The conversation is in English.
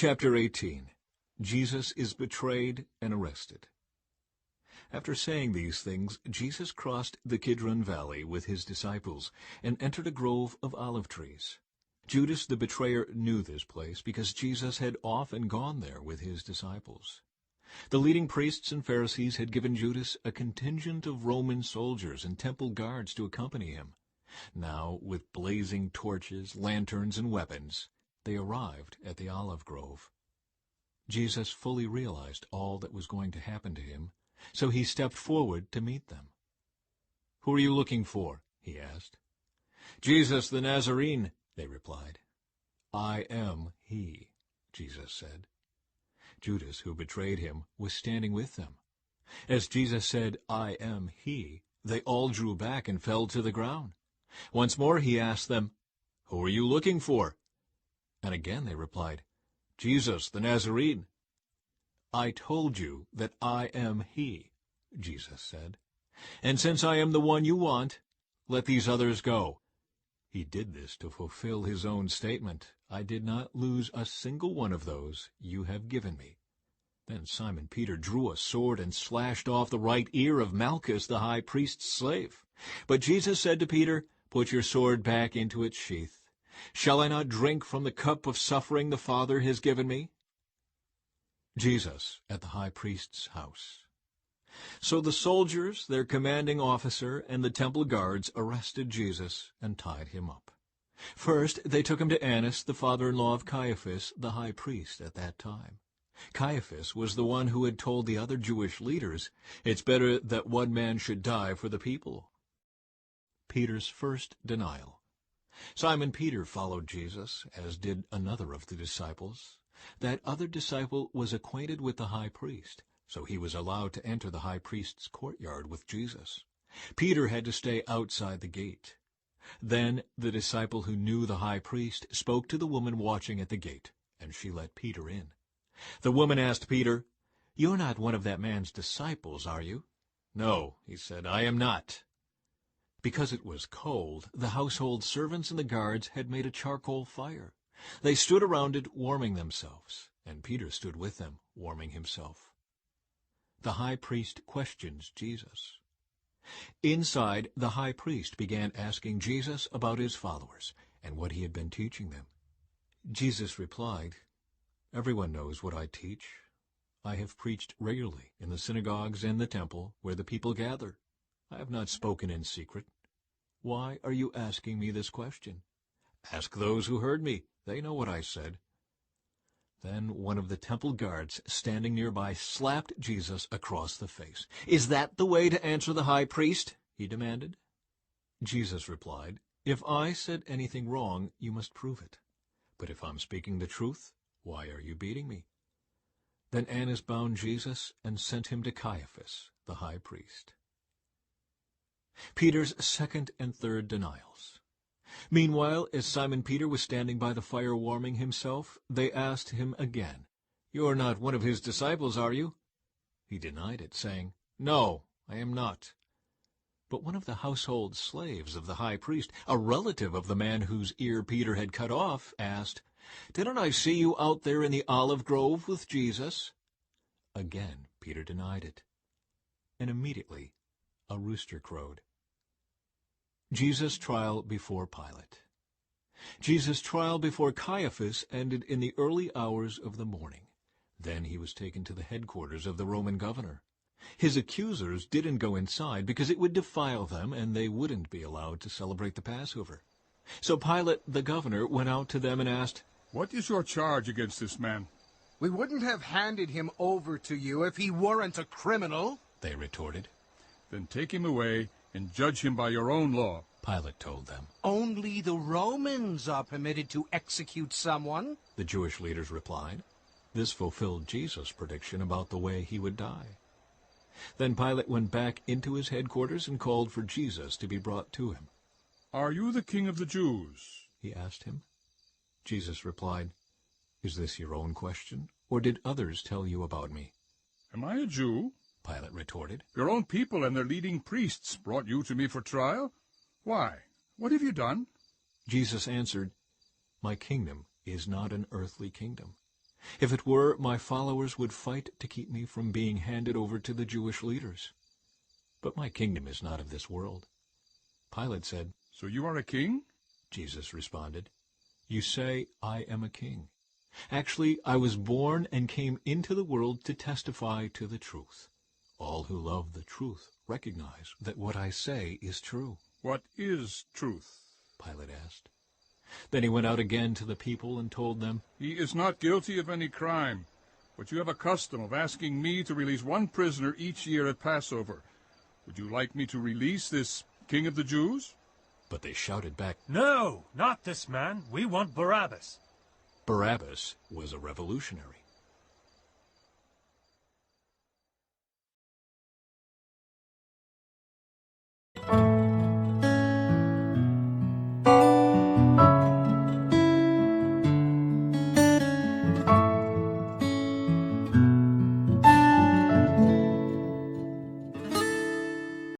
Chapter 18. Jesus is betrayed and arrested. After saying these things, Jesus crossed the Kidron Valley with his disciples and entered a grove of olive trees. Judas the betrayer knew this place because Jesus had often gone there with his disciples. The leading priests and Pharisees had given Judas a contingent of Roman soldiers and temple guards to accompany him. Now, with blazing torches, lanterns, and weapons, they arrived at the olive grove. Jesus fully realized all that was going to happen to him, so he stepped forward to meet them. "Who are you looking for?" he asked. "Jesus the Nazarene," they replied. "I am he," Jesus said. Judas, who betrayed him, was standing with them. As Jesus said, "I am he," they all drew back and fell to the ground. Once more he asked them, "Who are you looking for?" And again they replied, "Jesus the Nazarene." "I told you that I am he," Jesus said. "And since I am the one you want, let these others go." He did this to fulfill his own statement, "I did not lose a single one of those you have given me." Then Simon Peter drew a sword and slashed off the right ear of Malchus, the high priest's slave. But Jesus said to Peter, "Put your sword back into its sheath. Shall I not drink from the cup of suffering the Father has given me?" Jesus at the high priest's house. So the soldiers, their commanding officer, and the temple guards arrested Jesus and tied him up. First, they took him to Annas, the father-in-law of Caiaphas, the high priest at that time. Caiaphas was the one who had told the other Jewish leaders, "It's better that one man should die for the people." Peter's first denial. Simon Peter followed Jesus, as did another of the disciples. That other disciple was acquainted with the high priest, so he was allowed to enter the high priest's courtyard with Jesus. Peter had to stay outside the gate. Then the disciple who knew the high priest spoke to the woman watching at the gate, and she let Peter in. The woman asked Peter, "You're not one of that man's disciples, are you?" "No," he said, "I am not." Because it was cold, the household servants and the guards had made a charcoal fire. They stood around it warming themselves, and Peter stood with them, warming himself. The high priest questions Jesus. Inside, the high priest began asking Jesus about his followers and what he had been teaching them. Jesus replied, "Everyone knows what I teach. I have preached regularly in the synagogues and the temple where the people gather. I have not spoken in secret. Why are you asking me this question? Ask those who heard me. They know what I said." Then one of the temple guards standing nearby slapped Jesus across the face. "Is that the way to answer the high priest?" he demanded. Jesus replied, "If I said anything wrong, you must prove it. But if I'm speaking the truth, why are you beating me?" Then Annas bound Jesus and sent him to Caiaphas, the high priest. Peter's second and third denials. Meanwhile, as Simon Peter was standing by the fire warming himself, they asked him again, "You're not one of his disciples, are you?" He denied it, saying, "No, I am not." But one of the household slaves of the high priest, a relative of the man whose ear Peter had cut off, asked, "Didn't I see you out there in the olive grove with Jesus?" Again Peter denied it. And immediately a rooster crowed. Jesus' trial before Pilate. Jesus' trial before Caiaphas ended in the early hours of the morning. Then he was taken to the headquarters of the Roman governor. His accusers didn't go inside because it would defile them and they wouldn't be allowed to celebrate the Passover. So Pilate, the governor, went out to them and asked, "What is your charge against this man?" "We wouldn't have handed him over to you if he weren't a criminal," they retorted. "Then take him away and judge him by your own law," Pilate told them. "Only the Romans are permitted to execute someone," the Jewish leaders replied. This fulfilled Jesus' prediction about the way he would die. Then Pilate went back into his headquarters and called for Jesus to be brought to him. "Are you the king of the Jews?" he asked him. Jesus replied, "Is this your own question, or did others tell you about me?" "Am I a Jew?" Pilate retorted. "Your own people and their leading priests brought you to me for trial. Why? What have you done?" Jesus answered, "My kingdom is not an earthly kingdom. If it were, my followers would fight to keep me from being handed over to the Jewish leaders. But my kingdom is not of this world." Pilate said, "So you are a king?" Jesus responded, "You say I am a king. Actually, I was born and came into the world to testify to the truth. All who love the truth recognize that what I say is true." "What is truth?" Pilate asked. Then he went out again to the people and told them, "He is not guilty of any crime, but you have a custom of asking me to release one prisoner each year at Passover. Would you like me to release this King of the Jews?" But they shouted back, "No, not this man. We want Barabbas." Barabbas was a revolutionary.